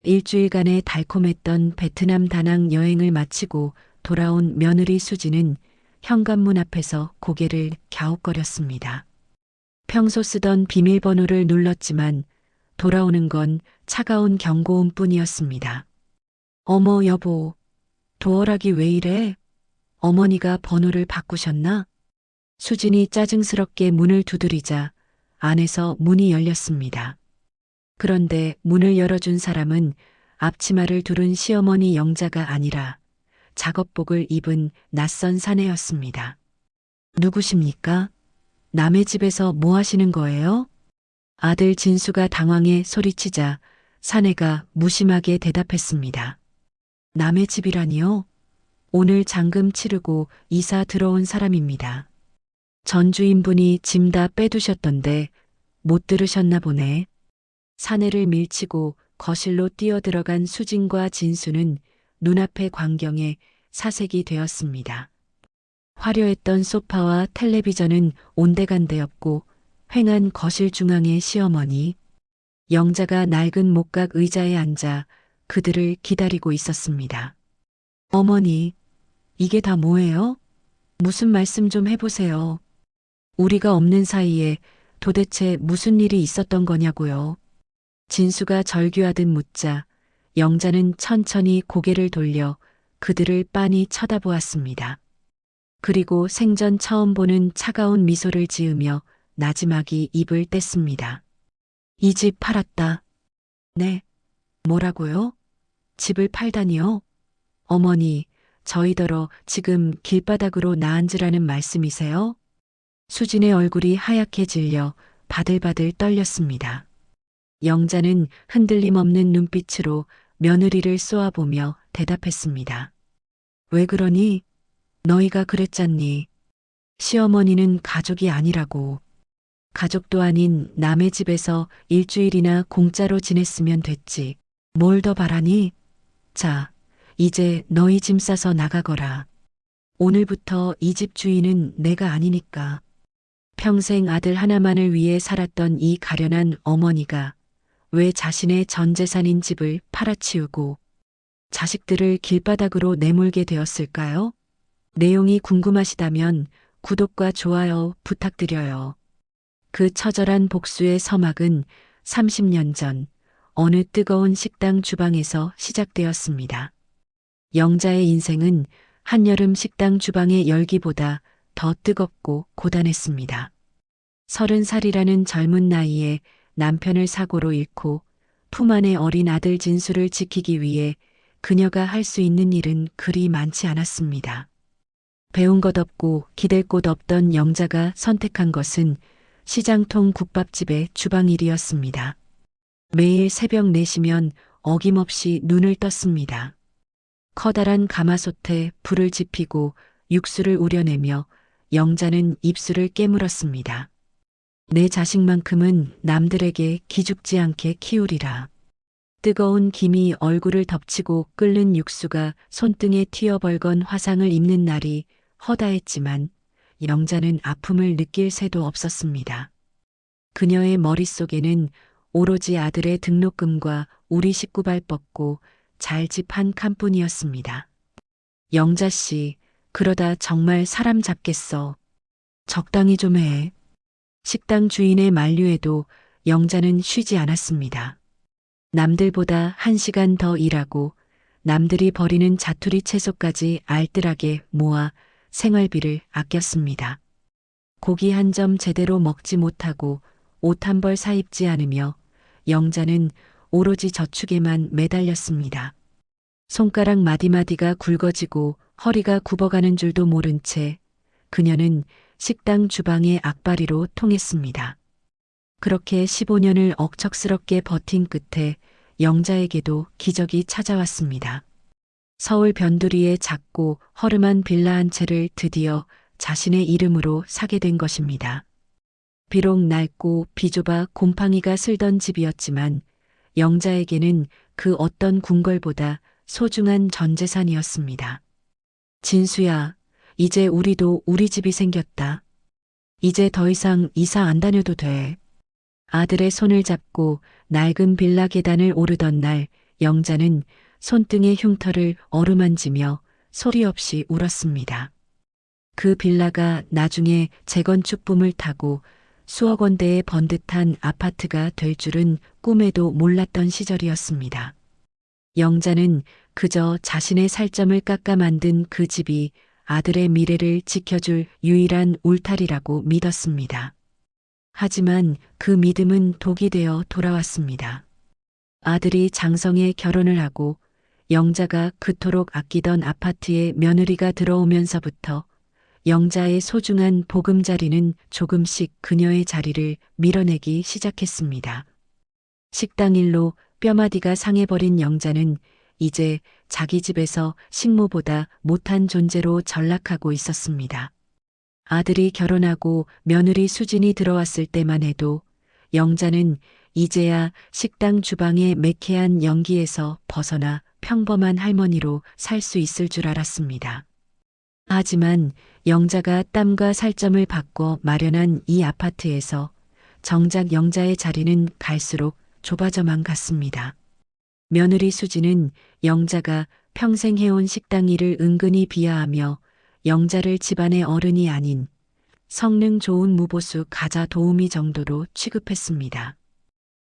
일주일간의 달콤했던 베트남 다낭 여행을 마치고 돌아온 며느리 수지는 현관문 앞에서 고개를 갸웃거렸습니다. 평소 쓰던 비밀번호를 눌렀지만 돌아오는 건 차가운 경고음 뿐이었습니다. 어머 여보, 도어락이 왜 이래? 어머니가 번호를 바꾸셨나? 수진이 짜증스럽게 문을 두드리자 안에서 문이 열렸습니다. 그런데 문을 열어준 사람은 앞치마를 두른 시어머니 영자가 아니라 작업복을 입은 낯선 사내였습니다. 누구십니까? 남의 집에서 뭐 하시는 거예요? 아들 진수가 당황해 소리치자 사내가 무심하게 대답했습니다. 남의 집이라니요? 오늘 잔금 치르고 이사 들어온 사람입니다. 전 주인분이 짐 다 빼두셨던데 못 들으셨나 보네. 사내를 밀치고 거실로 뛰어들어간 수진과 진수는 눈앞의 광경에 사색이 되었습니다. 화려했던 소파와 텔레비전은 온데간데였고 휑한 거실 중앙의 시어머니, 영자가 낡은 목각 의자에 앉아 그들을 기다리고 있었습니다. 어머니, 이게 다 뭐예요? 무슨 말씀 좀 해보세요. 우리가 없는 사이에 도대체 무슨 일이 있었던 거냐고요. 진수가 절규하듯 묻자 영자는 천천히 고개를 돌려 그들을 빤히 쳐다보았습니다. 그리고 생전 처음 보는 차가운 미소를 지으며 나지막이 입을 뗐습니다. 이 집 팔았다. 네. 뭐라고요? 집을 팔다니요? 어머니, 저희더러 지금 길바닥으로 나앉으라는 말씀이세요? 수진의 얼굴이 하얗게 질려 바들바들 떨렸습니다. 영자는 흔들림 없는 눈빛으로 며느리를 쏘아보며 대답했습니다. 왜 그러니? 너희가 그랬잖니. 시어머니는 가족이 아니라고. 가족도 아닌 남의 집에서 일주일이나 공짜로 지냈으면 됐지. 뭘 더 바라니? 자, 이제 너희 짐 싸서 나가거라. 오늘부터 이 집 주인은 내가 아니니까. 평생 아들 하나만을 위해 살았던 이 가련한 어머니가 왜 자신의 전 재산인 집을 팔아치우고 자식들을 길바닥으로 내몰게 되었을까요? 내용이 궁금하시다면 구독과 좋아요 부탁드려요. 그 처절한 복수의 서막은 30년 전 어느 뜨거운 식당 주방에서 시작되었습니다. 영자의 인생은 한여름 식당 주방의 열기보다 더 뜨겁고 고단했습니다. 30살이라는 젊은 나이에 남편을 사고로 잃고 품 안의 어린 아들 진수를 지키기 위해 그녀가 할 수 있는 일은 그리 많지 않았습니다. 배운 것 없고 기댈 곳 없던 영자가 선택한 것은 시장통 국밥집의 주방 일이었습니다. 매일 새벽 4시면 어김없이 눈을 떴습니다. 커다란 가마솥에 불을 지피고 육수를 우려내며 영자는 입술을 깨물었습니다. 내 자식만큼은 남들에게 기죽지 않게 키우리라. 뜨거운 김이 얼굴을 덮치고 끓는 육수가 손등에 튀어벌건 화상을 입는 날이 허다했지만 영자는 아픔을 느낄 새도 없었습니다. 그녀의 머릿속에는 오로지 아들의 등록금과 우리 식구발 뻗고 잘 집 한 칸뿐이었습니다. 영자 씨, 그러다 정말 사람 잡겠어. 적당히 좀 해. 식당 주인의 만류에도 영자는 쉬지 않았습니다. 남들보다 1시간 더 일하고 남들이 버리는 자투리 채소까지 알뜰하게 모아 생활비를 아꼈습니다. 고기 한 점 제대로 먹지 못하고 옷 한 벌 사입지 않으며 영자는 오로지 저축에만 매달렸습니다. 손가락 마디마디가 굵어지고 허리가 굽어가는 줄도 모른 채 그녀는 식당 주방의 악바리로 통했습니다. 그렇게 15년을 억척스럽게 버틴 끝에 영자에게도 기적이 찾아왔습니다. 서울 변두리의 작고 허름한 빌라 한 채를 드디어 자신의 이름으로 사게 된 것입니다. 비록 낡고 비좁아 곰팡이가 슬던 집이었지만 영자에게는 그 어떤 궁궐보다 소중한 전 재산이었습니다. 진수야, 이제 우리도 우리 집이 생겼다. 이제 더 이상 이사 안 다녀도 돼. 아들의 손을 잡고 낡은 빌라 계단을 오르던 날 영자는 손등의 흉터를 어루만지며 소리 없이 울었습니다. 그 빌라가 나중에 재건축 붐을 타고 수억 원대의 번듯한 아파트가 될 줄은 꿈에도 몰랐던 시절이었습니다. 영자는 그저 자신의 살점을 깎아 만든 그 집이 아들의 미래를 지켜줄 유일한 울타리라고 믿었습니다. 하지만 그 믿음은 독이 되어 돌아왔습니다. 아들이 장성에 결혼을 하고 영자가 그토록 아끼던 아파트에 며느리가 들어오면서부터 영자의 소중한 보금자리는 조금씩 그녀의 자리를 밀어내기 시작했습니다. 식당 일로 뼈마디가 상해버린 영자는 이제 자기 집에서 식모보다 못한 존재로 전락하고 있었습니다. 아들이 결혼하고 며느리 수진이 들어왔을 때만 해도 영자는 이제야 식당 주방의 매캐한 연기에서 벗어나 평범한 할머니로 살 수 있을 줄 알았습니다. 하지만 영자가 땀과 살점을 바꿔 마련한 이 아파트에서 정작 영자의 자리는 갈수록 좁아져만 갔습니다. 며느리 수지는 영자가 평생 해온 식당 일을 은근히 비하하며 영자를 집안의 어른이 아닌 성능 좋은 무보수 가자 도우미 정도로 취급했습니다.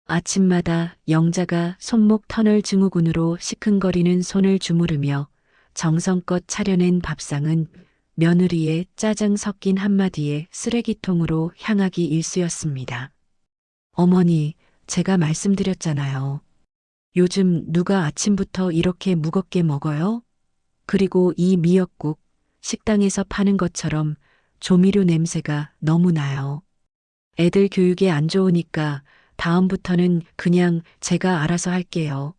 아침마다 영자가 손목 터널 증후군으로 시큰거리는 손을 주무르며 정성껏 차려낸 밥상은 며느리의 짜증 섞인 한마디에 쓰레기통으로 향하기 일쑤였습니다. 어머니, 제가 말씀드렸잖아요. 요즘 누가 아침부터 이렇게 무겁게 먹어요? 그리고 이 미역국, 식당에서 파는 것처럼 조미료 냄새가 너무 나요. 애들 교육에 안 좋으니까 다음부터는 그냥 제가 알아서 할게요.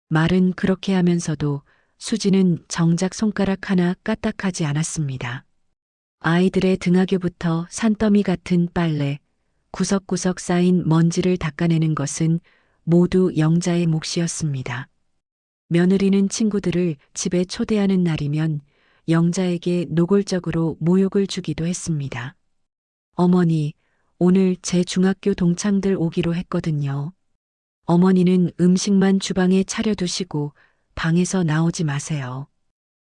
말은 그렇게 하면서도 수지는 정작 손가락 하나 까딱하지 않았습니다. 아이들의 등하교부터 산더미 같은 빨래, 구석구석 쌓인 먼지를 닦아내는 것은 모두 영자의 몫이었습니다. 며느리는 친구들을 집에 초대하는 날이면 영자에게 노골적으로 모욕을 주기도 했습니다. 어머니, 오늘 제 중학교 동창들 오기로 했거든요. 어머니는 음식만 주방에 차려두시고 방에서 나오지 마세요.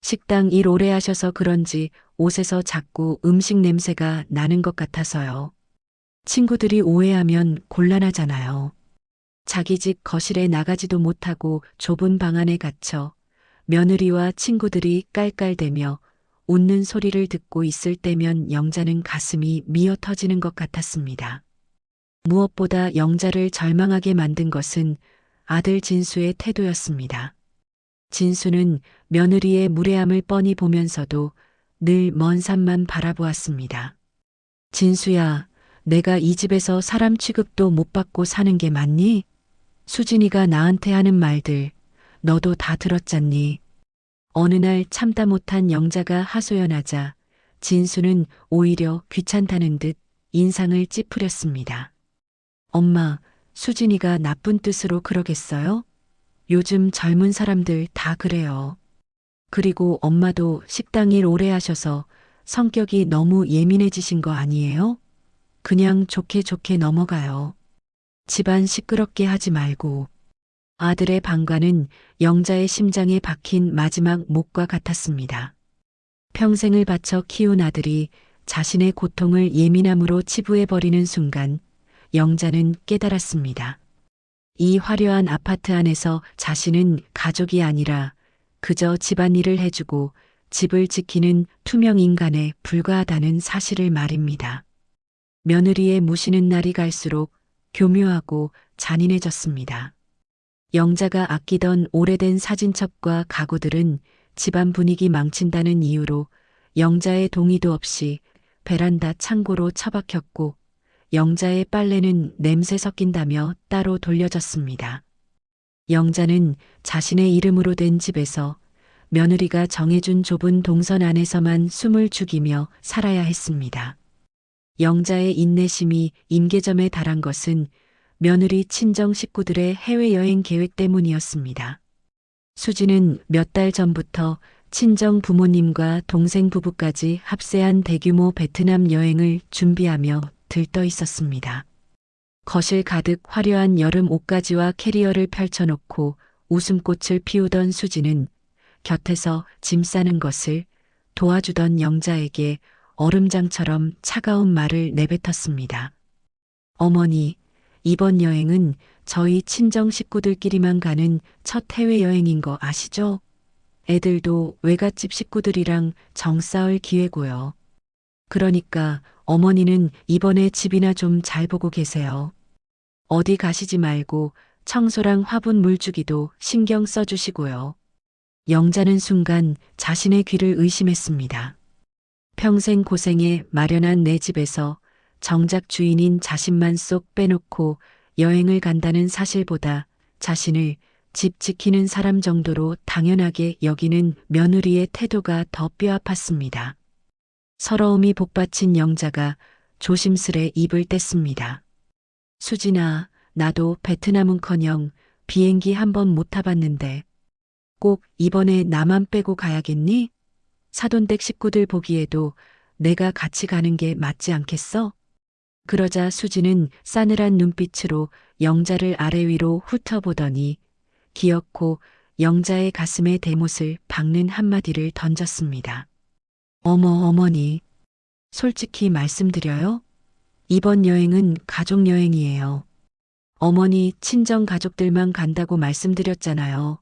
식당 일 오래 하셔서 그런지 옷에서 자꾸 음식 냄새가 나는 것 같아서요. 친구들이 오해하면 곤란하잖아요. 자기 집 거실에 나가지도 못하고 좁은 방 안에 갇혀 며느리와 친구들이 깔깔대며 웃는 소리를 듣고 있을 때면 영자는 가슴이 미어 터지는 것 같았습니다. 무엇보다 영자를 절망하게 만든 것은 아들 진수의 태도였습니다. 진수는 며느리의 무례함을 뻔히 보면서도 늘 먼 산만 바라보았습니다. 진수야, 내가 이 집에서 사람 취급도 못 받고 사는 게 맞니? 수진이가 나한테 하는 말들 너도 다 들었잖니. 어느 날 참다 못한 영자가 하소연하자 진수는 오히려 귀찮다는 듯 인상을 찌푸렸습니다. 엄마, 수진이가 나쁜 뜻으로 그러겠어요? 요즘 젊은 사람들 다 그래요. 그리고 엄마도 식당 일 오래 하셔서 성격이 너무 예민해지신 거 아니에요? 그냥 좋게 좋게 넘어가요. 집안 시끄럽게 하지 말고. 아들의 방관은 영자의 심장에 박힌 마지막 목과 같았습니다. 평생을 바쳐 키운 아들이 자신의 고통을 예민함으로 치부해버리는 순간 영자는 깨달았습니다. 이 화려한 아파트 안에서 자신은 가족이 아니라 그저 집안일을 해주고 집을 지키는 투명 인간에 불과하다는 사실을 말입니다. 며느리의 무시는 날이 갈수록 교묘하고 잔인해졌습니다. 영자가 아끼던 오래된 사진첩과 가구들은 집안 분위기 망친다는 이유로 영자의 동의도 없이 베란다 창고로 처박혔고 영자의 빨래는 냄새 섞인다며 따로 돌려졌습니다. 영자는 자신의 이름으로 된 집에서 며느리가 정해준 좁은 동선 안에서만 숨을 죽이며 살아야 했습니다. 영자의 인내심이 임계점에 달한 것은 며느리 친정 식구들의 해외여행 계획 때문이었습니다. 수지는 몇 달 전부터 친정 부모님과 동생 부부까지 합세한 대규모 베트남 여행을 준비하며 들떠 있었습니다. 거실 가득 화려한 여름 옷가지와 캐리어를 펼쳐놓고 웃음꽃을 피우던 수지는 곁에서 짐 싸는 것을 도와주던 영자에게 얼음장처럼 차가운 말을 내뱉었습니다. 어머니, 이번 여행은 저희 친정 식구들끼리만 가는 첫 해외여행인 거 아시죠? 애들도 외갓집 식구들이랑 정 쌓을 기회고요. 그러니까 어머니는 이번에 집이나 좀 잘 보고 계세요. 어디 가시지 말고 청소랑 화분 물주기도 신경 써주시고요. 영자는 순간 자신의 귀를 의심했습니다. 평생 고생에 마련한 내 집에서 정작 주인인 자신만 쏙 빼놓고 여행을 간다는 사실보다 자신을 집 지키는 사람 정도로 당연하게 여기는 며느리의 태도가 더 뼈아팠습니다. 서러움이 복받친 영자가 조심스레 입을 뗐습니다. 수진아, 나도 베트남은커녕 비행기 한 번 못 타봤는데 꼭 이번에 나만 빼고 가야겠니? 사돈댁 식구들 보기에도 내가 같이 가는 게 맞지 않겠어? 그러자 수지는 싸늘한 눈빛으로 영자를 아래 위로 훑어보더니 기어코 영자의 가슴에 대못을 박는 한마디를 던졌습니다. 어머니, 솔직히 말씀드려요? 이번 여행은 가족 여행이에요. 어머니 친정 가족들만 간다고 말씀드렸잖아요.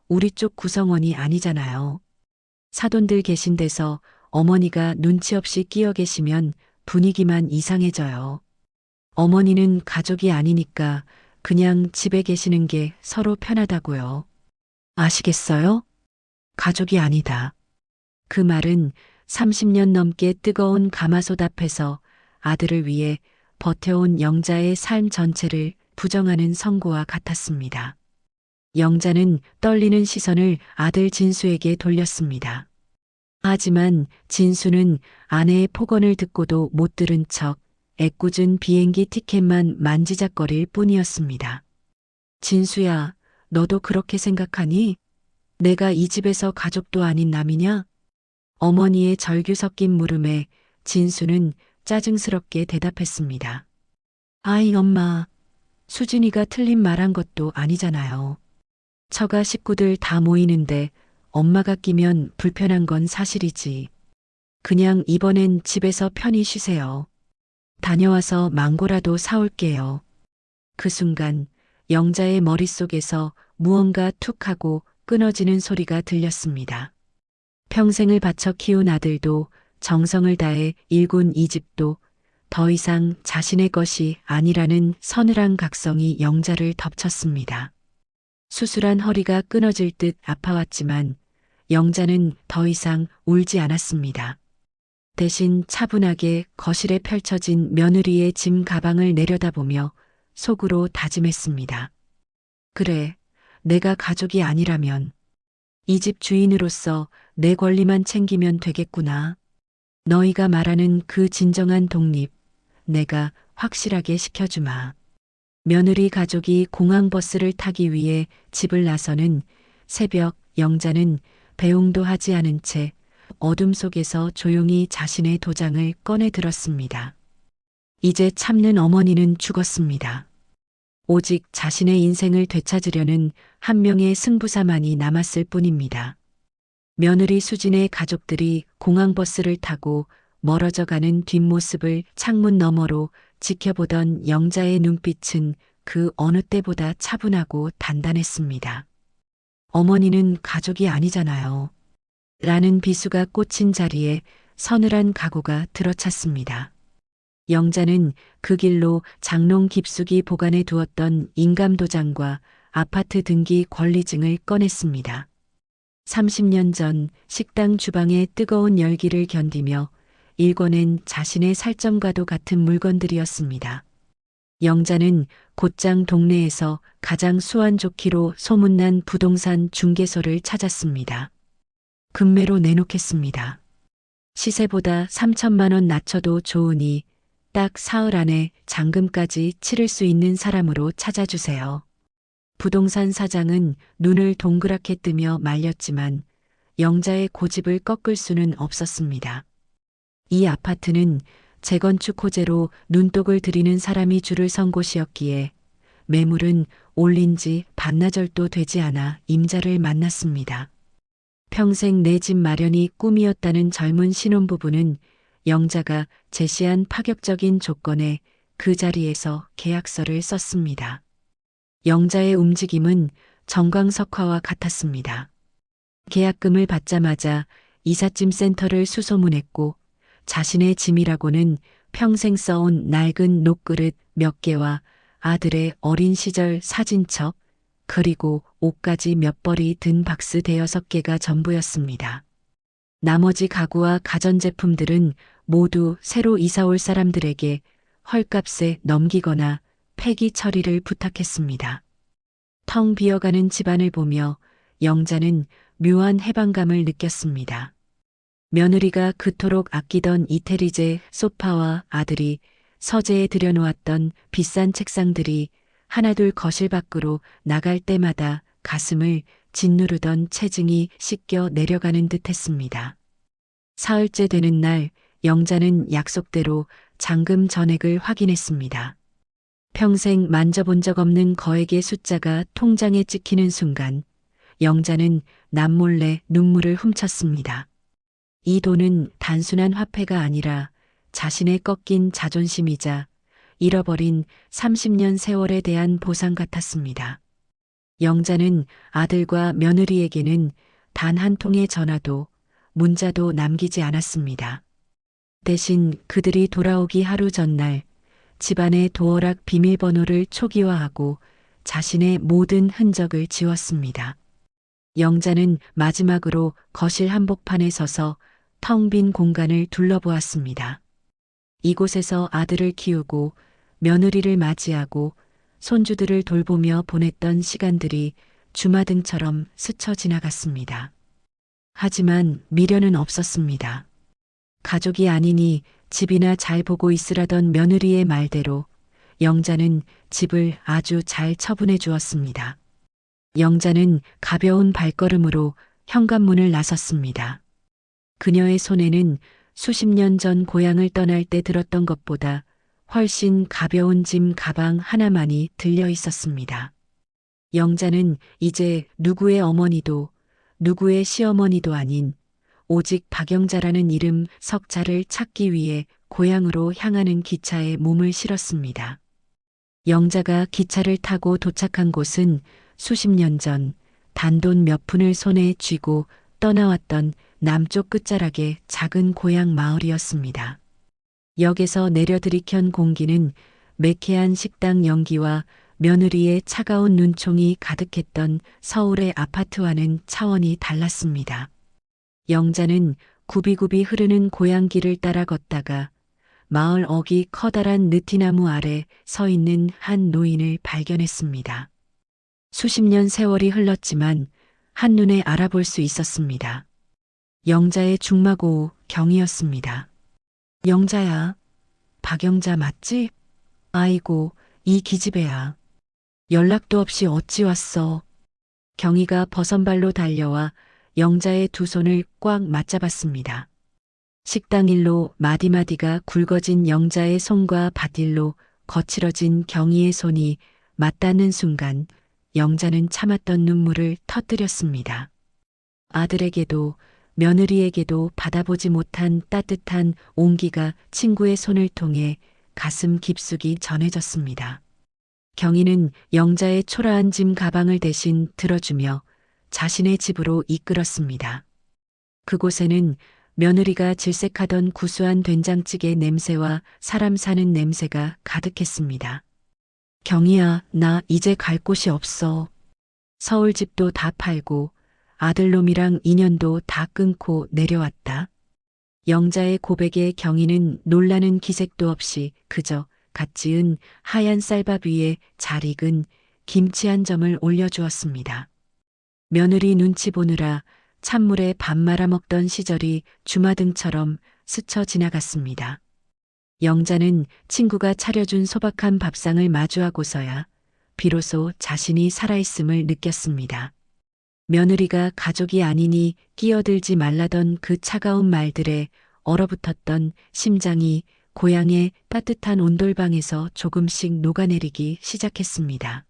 우리 쪽 구성원이 아니잖아요. 사돈들 계신 데서 어머니가 눈치 없이 끼어 계시면 분위기만 이상해져요. 어머니는 가족이 아니니까 그냥 집에 계시는 게 서로 편하다고요. 아시겠어요? 가족이 아니다. 그 말은 30년 넘게 뜨거운 가마솥 앞에서 아들을 위해 버텨온 영자의 삶 전체를 부정하는 선고와 같았습니다. 영자는 떨리는 시선을 아들 진수에게 돌렸습니다. 하지만 진수는 아내의 폭언을 듣고도 못 들은 척 애꿎은 비행기 티켓만 만지작거릴 뿐이었습니다. 진수야, 너도 그렇게 생각하니? 내가 이 집에서 가족도 아닌 남이냐? 어머니의 절규 섞인 물음에 진수는 짜증스럽게 대답했습니다. 아이 엄마, 수진이가 틀린 말한 것도 아니잖아요. 처가 식구들 다 모이는데 엄마가 끼면 불편한 건 사실이지. 그냥 이번엔 집에서 편히 쉬세요. 다녀와서 망고라도 사올게요. 그 순간 영자의 머릿속에서 무언가 툭 하고 끊어지는 소리가 들렸습니다. 평생을 바쳐 키운 아들도 정성을 다해 일군 이 집도 더 이상 자신의 것이 아니라는 서늘한 각성이 영자를 덮쳤습니다. 수술한 허리가 끊어질 듯 아파왔지만 영자는 더 이상 울지 않았습니다. 대신 차분하게 거실에 펼쳐진 며느리의 짐 가방을 내려다보며 속으로 다짐했습니다. 그래, 내가 가족이 아니라면 이 집 주인으로서 내 권리만 챙기면 되겠구나. 너희가 말하는 그 진정한 독립, 내가 확실하게 시켜주마. 며느리 가족이 공항버스를 타기 위해 집을 나서는 새벽, 영자는 배웅도 하지 않은 채 어둠 속에서 조용히 자신의 도장을 꺼내 들었습니다. 이제 참는 어머니는 죽었습니다. 오직 자신의 인생을 되찾으려는 한 명의 승부사만이 남았을 뿐입니다. 며느리 수진의 가족들이 공항버스를 타고 멀어져 가는 뒷모습을 창문 너머로 지켜보던 영자의 눈빛은 그 어느 때보다 차분하고 단단했습니다. 어머니는 가족이 아니잖아요. 라는 비수가 꽂힌 자리에 서늘한 각오가 들어찼습니다. 영자는 그 길로 장롱 깊숙이 보관해 두었던 인감도장과 아파트 등기 권리증을 꺼냈습니다. 30년 전 식당 주방의 뜨거운 열기를 견디며 일궈낸 자신의 살점과도 같은 물건들이었습니다. 영자는 곧장 동네에서 가장 수완 좋기로 소문난 부동산 중개소를 찾았습니다. 금매로 내놓겠습니다. 시세보다 3천만 원 낮춰도 좋으니 딱 사흘 안에 잔금까지 치를 수 있는 사람으로 찾아주세요. 부동산 사장은 눈을 동그랗게 뜨며 말렸지만 영자의 고집을 꺾을 수는 없었습니다. 이 아파트는 재건축 호재로 눈독을 들이는 사람이 줄을 선 곳이었기에 매물은 올린 지 반나절도 되지 않아 임자를 만났습니다. 평생 내 집 마련이 꿈이었다는 젊은 신혼부부는 영자가 제시한 파격적인 조건에 그 자리에서 계약서를 썼습니다. 영자의 움직임은 정광석화와 같았습니다. 계약금을 받자마자 이삿짐 센터를 수소문했고 자신의 짐이라고는 평생 써온 낡은 녹그릇 몇 개와 아들의 어린 시절 사진첩 그리고 옷까지 몇 벌이 든 박스 대여섯 개가 전부였습니다. 나머지 가구와 가전제품들은 모두 새로 이사올 사람들에게 헐값에 넘기거나 폐기 처리를 부탁했습니다. 텅 비어가는 집안을 보며 영자는 묘한 해방감을 느꼈습니다. 며느리가 그토록 아끼던 이태리제 소파와 아들이 서재에 들여놓았던 비싼 책상들이 하나둘 거실 밖으로 나갈 때마다 가슴을 짓누르던 체증이 씻겨 내려가는 듯 했습니다. 사흘째 되는 날 영자는 약속대로 잔금 전액을 확인했습니다. 평생 만져본 적 없는 거액의 숫자가 통장에 찍히는 순간 영자는 남몰래 눈물을 훔쳤습니다. 이 돈은 단순한 화폐가 아니라 자신의 꺾인 자존심이자 잃어버린 30년 세월에 대한 보상 같았습니다. 영자는 아들과 며느리에게는 단 한 통의 전화도 문자도 남기지 않았습니다. 대신 그들이 돌아오기 하루 전날 집안의 도어락 비밀번호를 초기화하고 자신의 모든 흔적을 지웠습니다. 영자는 마지막으로 거실 한복판에 서서 텅 빈 공간을 둘러보았습니다. 이곳에서 아들을 키우고 며느리를 맞이하고 손주들을 돌보며 보냈던 시간들이 주마등처럼 스쳐 지나갔습니다. 하지만 미련은 없었습니다. 가족이 아니니 집이나 잘 보고 있으라던 며느리의 말대로 영자는 집을 아주 잘 처분해 주었습니다. 영자는 가벼운 발걸음으로 현관문을 나섰습니다. 그녀의 손에는 수십 년 전 고향을 떠날 때 들었던 것보다 훨씬 가벼운 짐 가방 하나만이 들려 있었습니다. 영자는 이제 누구의 어머니도 누구의 시어머니도 아닌 오직 박영자라는 이름 석자를 찾기 위해 고향으로 향하는 기차에 몸을 실었습니다. 영자가 기차를 타고 도착한 곳은 수십 년 전 단돈 몇 푼을 손에 쥐고 떠나왔던 남쪽 끝자락의 작은 고향 마을이었습니다. 역에서 내려 들이켠 공기는 매캐한 식당 연기와 며느리의 차가운 눈총이 가득했던 서울의 아파트와는 차원이 달랐습니다. 영자는 굽이굽이 흐르는 고향길을 따라 걷다가 마을 어귀 커다란 느티나무 아래 서 있는 한 노인을 발견했습니다. 수십 년 세월이 흘렀지만 한눈에 알아볼 수 있었습니다. 영자의 중마고우 경이었습니다. 영자야, 박영자 맞지? 아이고, 이 기집애야. 연락도 없이 어찌 왔어? 경이가 버선발로 달려와 영자의 두 손을 꽉 맞잡았습니다. 식당 일로 마디마디가 굵어진 영자의 손과 밭일로 거칠어진 경이의 손이 맞닿는 순간 영자는 참았던 눈물을 터뜨렸습니다. 아들에게도 며느리에게도 받아보지 못한 따뜻한 온기가 친구의 손을 통해 가슴 깊숙이 전해졌습니다. 경이는 영자의 초라한 짐 가방을 대신 들어주며 자신의 집으로 이끌었습니다. 그곳에는 며느리가 질색하던 구수한 된장찌개 냄새와 사람 사는 냄새가 가득했습니다. 경이야, 나 이제 갈 곳이 없어. 서울집도 다 팔고 아들놈이랑 인연도 다 끊고 내려왔다. 영자의 고백에 경이는 놀라는 기색도 없이 그저 갓 지은 하얀 쌀밥 위에 잘 익은 김치 한 점을 올려주었습니다. 며느리 눈치 보느라 찬물에 밥 말아 먹던 시절이 주마등처럼 스쳐 지나갔습니다. 영자는 친구가 차려준 소박한 밥상을 마주하고서야 비로소 자신이 살아있음을 느꼈습니다. 며느리가 가족이 아니니 끼어들지 말라던 그 차가운 말들에 얼어붙었던 심장이 고향의 따뜻한 온돌방에서 조금씩 녹아내리기 시작했습니다.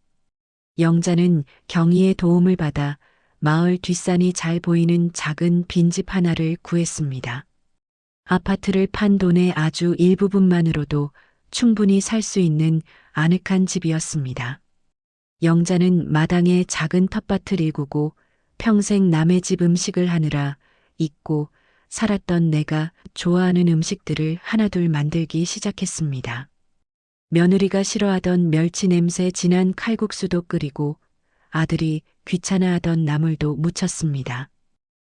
영자는 경희의 도움을 받아 마을 뒷산이 잘 보이는 작은 빈집 하나를 구했습니다. 아파트를 판 돈의 아주 일부분만으로도 충분히 살 수 있는 아늑한 집이었습니다. 영자는 마당에 작은 텃밭을 일구고 평생 남의 집 음식을 하느라 잊고 살았던 내가 좋아하는 음식들을 하나둘 만들기 시작했습니다. 며느리가 싫어하던 멸치 냄새 진한 칼국수도 끓이고 아들이 귀찮아하던 나물도 무쳤습니다.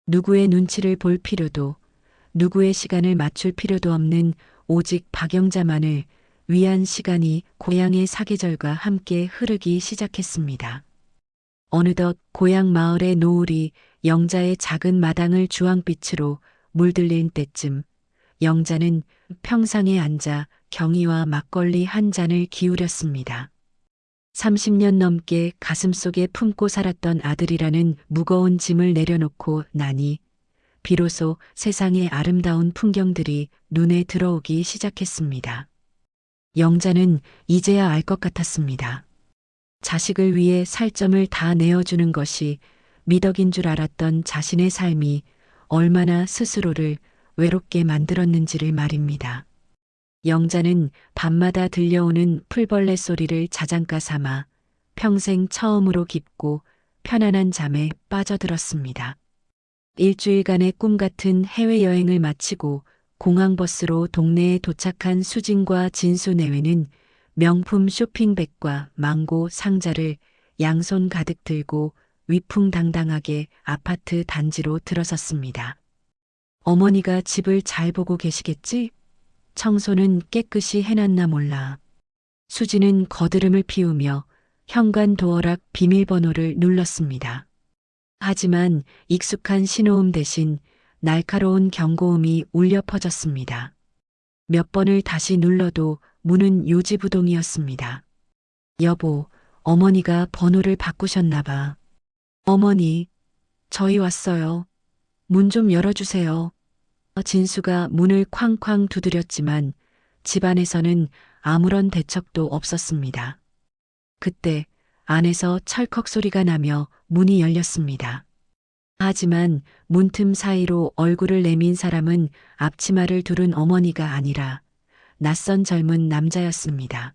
누구의 눈치를 볼 필요도 누구의 시간을 맞출 필요도 없는 오직 박영자만을 위한 시간이 고향의 사계절과 함께 흐르기 시작했습니다. 어느덧 고향 마을의 노을이 영자의 작은 마당을 주황빛으로 물들린 때쯤 영자는 평상에 앉아 경희와 막걸리 한 잔을 기울였습니다. 30년 넘게 가슴속에 품고 살았던 아들이라는 무거운 짐을 내려놓고 나니 비로소 세상의 아름다운 풍경들이 눈에 들어오기 시작했습니다. 영자는 이제야 알 것 같았습니다. 자식을 위해 살점을 다 내어주는 것이 미덕인 줄 알았던 자신의 삶이 얼마나 스스로를 외롭게 만들었는지를 말입니다. 영자는 밤마다 들려오는 풀벌레 소리를 자장가 삼아 평생 처음으로 깊고 편안한 잠에 빠져들었습니다. 일주일간의 꿈 같은 해외여행을 마치고 공항버스로 동네에 도착한 수진과 진수 내외는 명품 쇼핑백과 망고 상자를 양손 가득 들고 위풍당당하게 아파트 단지로 들어섰습니다. 어머니가 집을 잘 보고 계시겠지? 청소는 깨끗이 해놨나 몰라. 수지는 거드름을 피우며 현관 도어락 비밀번호를 눌렀습니다. 하지만 익숙한 신호음 대신 날카로운 경고음이 울려 퍼졌습니다. 몇 번을 다시 눌러도 문은 요지부동이었습니다. 여보, 어머니가 번호를 바꾸셨나 봐. 어머니, 저희 왔어요. 문 좀 열어주세요. 진수가 문을 쾅쾅 두드렸지만 집안에서는 아무런 대척도 없었습니다. 그때 안에서 철컥 소리가 나며 문이 열렸습니다. 하지만 문틈 사이로 얼굴을 내민 사람은 앞치마를 두른 어머니가 아니라 낯선 젊은 남자였습니다.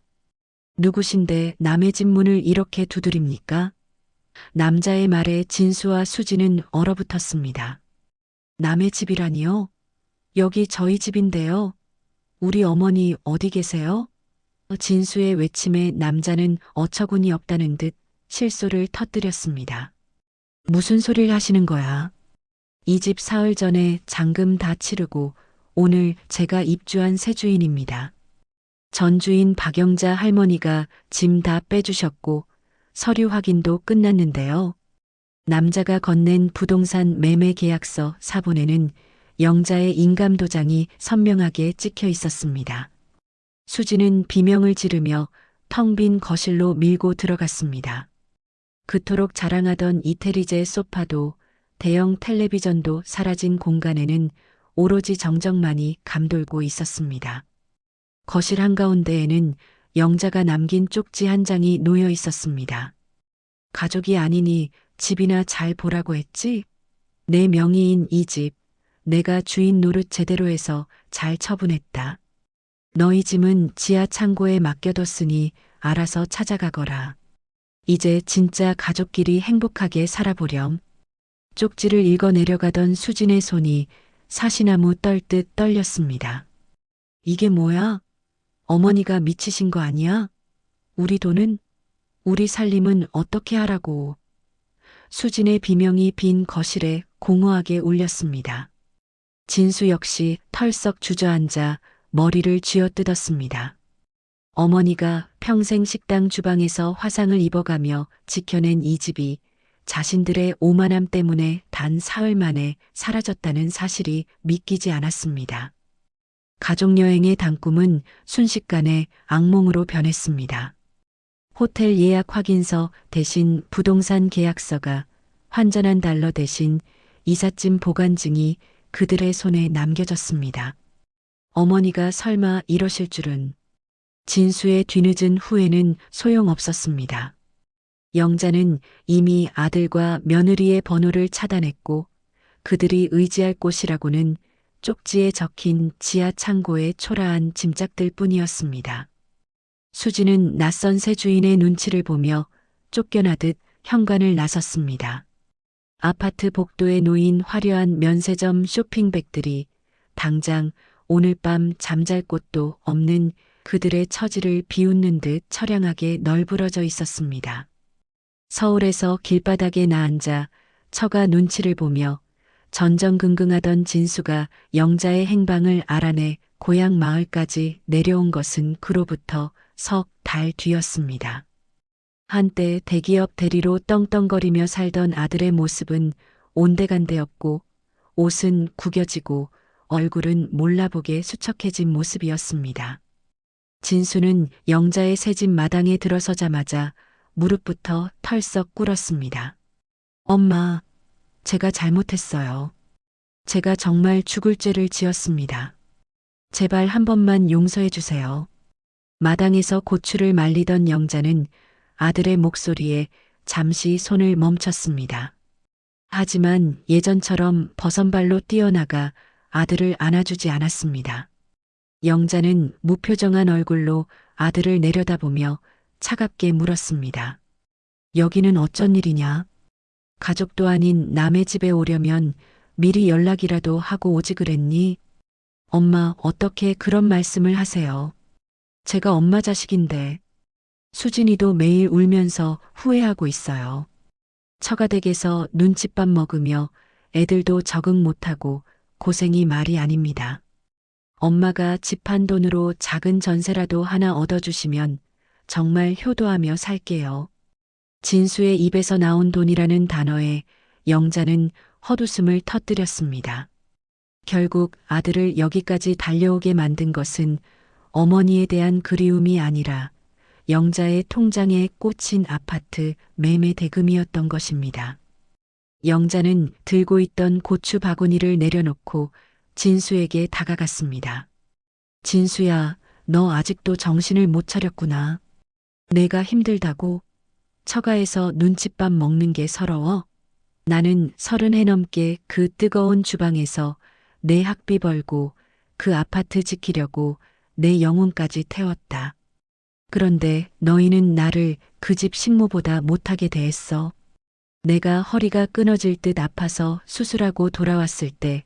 누구신데 남의 집 문을 이렇게 두드립니까? 남자의 말에 진수와 수지는 얼어붙었습니다. 남의 집이라니요? 여기 저희 집인데요. 우리 어머니 어디 계세요? 진수의 외침에 남자는 어처구니 없다는 듯 실소를 터뜨렸습니다. 무슨 소리를 하시는 거야? 이 집 사흘 전에 잔금 다 치르고 오늘 제가 입주한 새 주인입니다. 전 주인 박영자 할머니가 짐 다 빼주셨고 서류 확인도 끝났는데요. 남자가 건넨 부동산 매매 계약서 사본에는 영자의 인감도장이 선명하게 찍혀 있었습니다. 수지는 비명을 지르며 텅 빈 거실로 밀고 들어갔습니다. 그토록 자랑하던 이태리제 소파도 대형 텔레비전도 사라진 공간에는 오로지 정적만이 감돌고 있었습니다. 거실 한가운데에는 영자가 남긴 쪽지 한 장이 놓여 있었습니다. 가족이 아니니 집이나 잘 보라고 했지? 내 명의인 이 집, 내가 주인 노릇 제대로 해서 잘 처분했다. 너희 짐은 지하 창고에 맡겨뒀으니 알아서 찾아가거라. 이제 진짜 가족끼리 행복하게 살아보렴. 쪽지를 읽어 내려가던 수진의 손이 사시나무 떨듯 떨렸습니다. 이게 뭐야? 어머니가 미치신 거 아니야? 우리 돈은? 우리 살림은 어떻게 하라고? 수진의 비명이 빈 거실에 공허하게 울렸습니다. 진수 역시 털썩 주저앉아 머리를 쥐어뜯었습니다. 어머니가 평생 식당 주방에서 화상을 입어가며 지켜낸 이 집이 자신들의 오만함 때문에 단 사흘 만에 사라졌다는 사실이 믿기지 않았습니다. 가족여행의 단꿈은 순식간에 악몽으로 변했습니다. 호텔 예약 확인서 대신 부동산 계약서가, 환전한 달러 대신 이삿짐 보관증이 그들의 손에 남겨졌습니다. 어머니가 설마 이러실 줄은. 진수의 뒤늦은 후회는 소용없었습니다. 영자는 이미 아들과 며느리의 번호를 차단했고 그들이 의지할 곳이라고는 쪽지에 적힌 지하 창고의 초라한 짐작들 뿐이었습니다. 수지는 낯선 새 주인의 눈치를 보며 쫓겨나듯 현관을 나섰습니다. 아파트 복도에 놓인 화려한 면세점 쇼핑백들이 당장 오늘 밤 잠잘 곳도 없는 그들의 처지를 비웃는 듯 처량하게 널브러져 있었습니다. 서울에서 길바닥에 나앉아 처가 눈치를 보며 전전긍긍하던 진수가 영자의 행방을 알아내 고향 마을까지 내려온 것은 그로부터 석 달 뒤였습니다. 한때 대기업 대리로 떵떵거리며 살던 아들의 모습은 온데간데없고 옷은 구겨지고 얼굴은 몰라보게 수척해진 모습이었습니다. 진수는 영자의 새집 마당에 들어서자마자 무릎부터 털썩 꿇었습니다. 엄마, 제가 잘못했어요. 제가 정말 죽을 죄를 지었습니다. 제발 한 번만 용서해 주세요. 마당에서 고추를 말리던 영자는 아들의 목소리에 잠시 손을 멈췄습니다. 하지만 예전처럼 버선발로 뛰어나가 아들을 안아주지 않았습니다. 영자는 무표정한 얼굴로 아들을 내려다보며 차갑게 물었습니다. 여기는 어쩐 일이냐? 가족도 아닌 남의 집에 오려면 미리 연락이라도 하고 오지 그랬니? 엄마, 어떻게 그런 말씀을 하세요? 제가 엄마 자식인데. 수진이도 매일 울면서 후회하고 있어요. 처가댁에서 눈칫밥 먹으며 애들도 적응 못하고 고생이 말이 아닙니다. 엄마가 집 한 돈으로 작은 전세라도 하나 얻어주시면 정말 효도하며 살게요. 진수의 입에서 나온 돈이라는 단어에 영자는 헛웃음을 터뜨렸습니다. 결국 아들을 여기까지 달려오게 만든 것은 어머니에 대한 그리움이 아니라 영자의 통장에 꽂힌 아파트 매매 대금이었던 것입니다. 영자는 들고 있던 고추 바구니를 내려놓고 진수에게 다가갔습니다. 진수야, 너 아직도 정신을 못 차렸구나. 내가 힘들다고? 처가에서 눈칫밥 먹는 게 서러워? 나는 30해 넘게 그 뜨거운 주방에서 내 학비 벌고 그 아파트 지키려고 내 영혼까지 태웠다. 그런데 너희는 나를 그 집 식모보다 못하게 대했어. 내가 허리가 끊어질 듯 아파서 수술하고 돌아왔을 때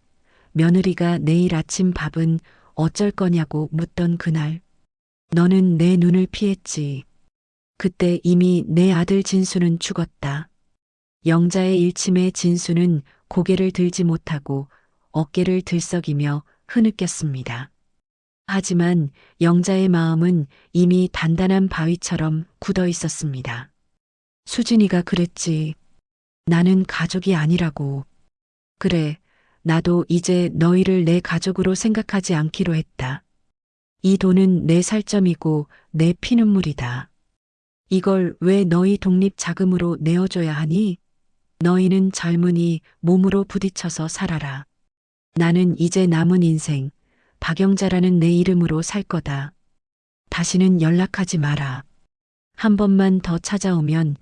며느리가 내일 아침 밥은 어쩔 거냐고 묻던 그날. 너는 내 눈을 피했지. 그때 이미 내 아들 진수는 죽었다. 영자의 일침에 진수는 고개를 들지 못하고 어깨를 들썩이며 흐느꼈습니다. 하지만 영자의 마음은 이미 단단한 바위처럼 굳어 있었습니다. 수진이가 그랬지. 나는 가족이 아니라고. 그래, 나도 이제 너희를 내 가족으로 생각하지 않기로 했다. 이 돈은 내 살점이고 내 피눈물이다. 이걸 왜 너희 독립 자금으로 내어줘야 하니? 너희는 젊으니 몸으로 부딪혀서 살아라. 나는 이제 남은 인생 박영자라는 내 이름으로 살 거다. 다시는 연락하지 마라. 한 번만 더 찾아오면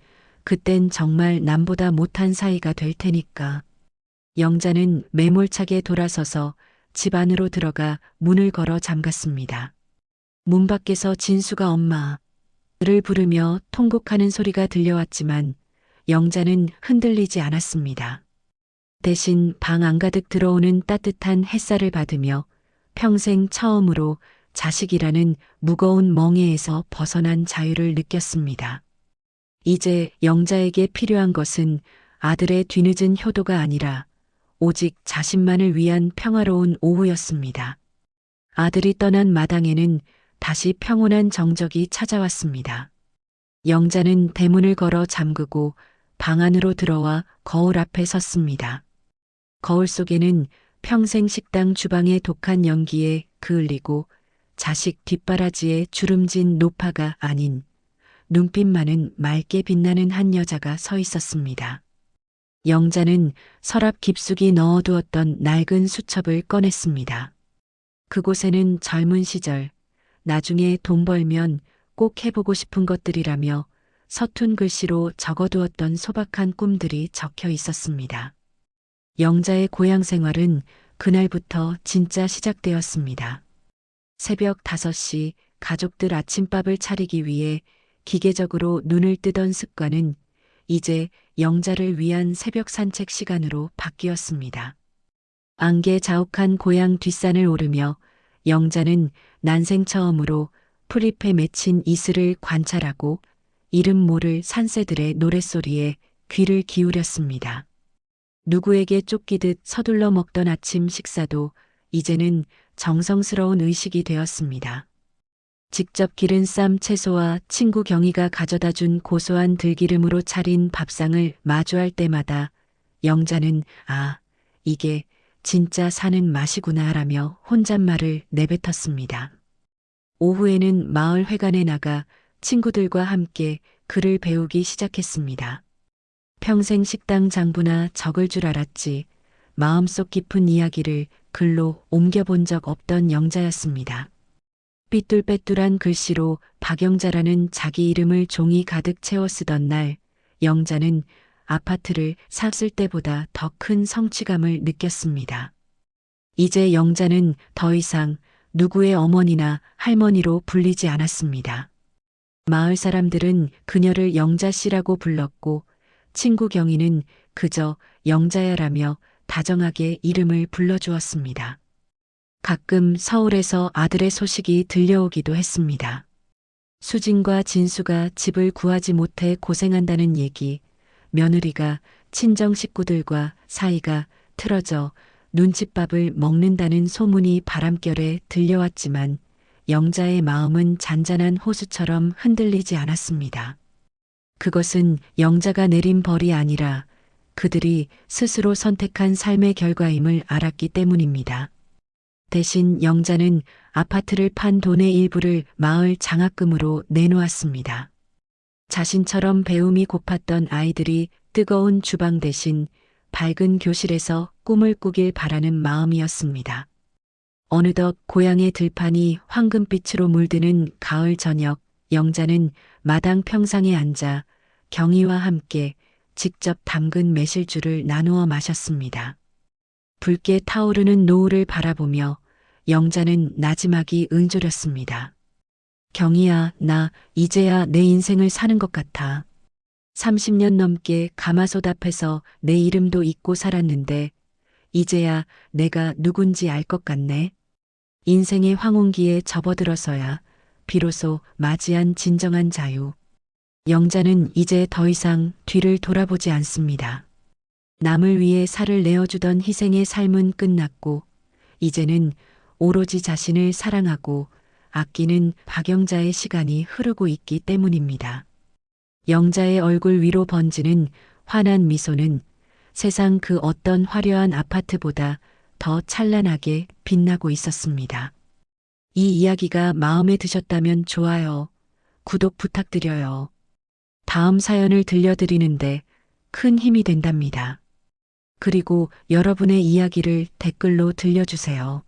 그땐 정말 남보다 못한 사이가 될 테니까. 영자는 매몰차게 돌아서서 집 안으로 들어가 문을 걸어 잠갔습니다. 문 밖에서 진수가 엄마를 부르며 통곡하는 소리가 들려왔지만 영자는 흔들리지 않았습니다. 대신 방 안가득 들어오는 따뜻한 햇살을 받으며 평생 처음으로 자식이라는 무거운 멍에에서 벗어난 자유를 느꼈습니다. 이제 영자에게 필요한 것은 아들의 뒤늦은 효도가 아니라 오직 자신만을 위한 평화로운 오후였습니다. 아들이 떠난 마당에는 다시 평온한 정적이 찾아왔습니다. 영자는 대문을 걸어 잠그고 방 안으로 들어와 거울 앞에 섰습니다. 거울 속에는 평생 식당 주방의 독한 연기에 그을리고 자식 뒷바라지에 주름진 노파가 아닌 눈빛만은 맑게 빛나는 한 여자가 서 있었습니다. 영자는 서랍 깊숙이 넣어두었던 낡은 수첩을 꺼냈습니다. 그곳에는 젊은 시절, 나중에 돈 벌면 꼭 해보고 싶은 것들이라며 서툰 글씨로 적어두었던 소박한 꿈들이 적혀 있었습니다. 영자의 고향 생활은 그날부터 진짜 시작되었습니다. 새벽 5시 가족들 아침밥을 차리기 위해 기계적으로 눈을 뜨던 습관은 이제 영자를 위한 새벽 산책 시간으로 바뀌었습니다. 안개 자욱한 고향 뒷산을 오르며 영자는 난생 처음으로 풀잎에 맺힌 이슬을 관찰하고 이름 모를 산새들의 노랫소리에 귀를 기울였습니다. 누구에게 쫓기듯 서둘러 먹던 아침 식사도 이제는 정성스러운 의식이 되었습니다. 직접 기른 쌈 채소와 친구 경희가 가져다 준 고소한 들기름으로 차린 밥상을 마주할 때마다 영자는 이게 진짜 사는 맛이구나 라며 혼잣말을 내뱉었습니다. 오후에는 마을 회관에 나가 친구들과 함께 글을 배우기 시작했습니다. 평생 식당 장부나 적을 줄 알았지 마음속 깊은 이야기를 글로 옮겨본 적 없던 영자였습니다. 삐뚤빼뚤한 글씨로 박영자라는 자기 이름을 종이 가득 채워 쓰던 날 영자는 아파트를 샀을 때보다 더 큰 성취감을 느꼈습니다. 이제 영자는 더 이상 누구의 어머니나 할머니로 불리지 않았습니다. 마을 사람들은 그녀를 영자씨라고 불렀고 친구 경희는 그저 영자야라며 다정하게 이름을 불러주었습니다. 가끔 서울에서 아들의 소식이 들려오기도 했습니다. 수진과 진수가 집을 구하지 못해 고생한다는 얘기, 며느리가 친정 식구들과 사이가 틀어져 눈칫밥을 먹는다는 소문이 바람결에 들려왔지만 영자의 마음은 잔잔한 호수처럼 흔들리지 않았습니다. 그것은 영자가 내린 벌이 아니라 그들이 스스로 선택한 삶의 결과임을 알았기 때문입니다. 대신 영자는 아파트를 판 돈의 일부를 마을 장학금으로 내놓았습니다. 자신처럼 배움이 고팠던 아이들이 뜨거운 주방 대신 밝은 교실에서 꿈을 꾸길 바라는 마음이었습니다. 어느덧 고향의 들판이 황금빛으로 물드는 가을 저녁, 영자는 마당 평상에 앉아 경희와 함께 직접 담근 매실주를 나누어 마셨습니다. 붉게 타오르는 노을을 바라보며 영자는 나지막이 응조렸습니다. 경희야, 나 이제야 내 인생을 사는 것 같아. 30년 넘게 가마솥 앞에서 내 이름도 잊고 살았는데 이제야 내가 누군지 알 것 같네. 인생의 황혼기에 접어들어서야 비로소 맞이한 진정한 자유. 영자는 이제 더 이상 뒤를 돌아보지 않습니다. 남을 위해 살을 내어주던 희생의 삶은 끝났고 이제는 오로지 자신을 사랑하고 아끼는 박영자의 시간이 흐르고 있기 때문입니다. 영자의 얼굴 위로 번지는 환한 미소는 세상 그 어떤 화려한 아파트보다 더 찬란하게 빛나고 있었습니다. 이 이야기가 마음에 드셨다면 좋아요, 구독 부탁드려요. 다음 사연을 들려드리는데 큰 힘이 된답니다. 그리고 여러분의 이야기를 댓글로 들려주세요.